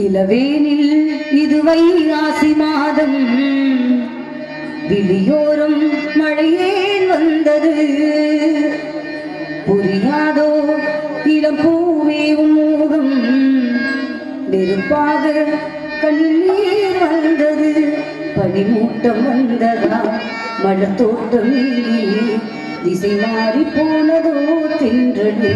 இளவேனில் இதுவை ஆசி மாதம் விழியோரம் மழையேன் வந்தது புரியாதோ இளம் பூவே உன்முகம் நெருப்பாக கண்ணீர் வந்தது பனிமூட்டம் வந்ததா மலர் தோட்டம் திசை மாறி போனதோ தென்றலே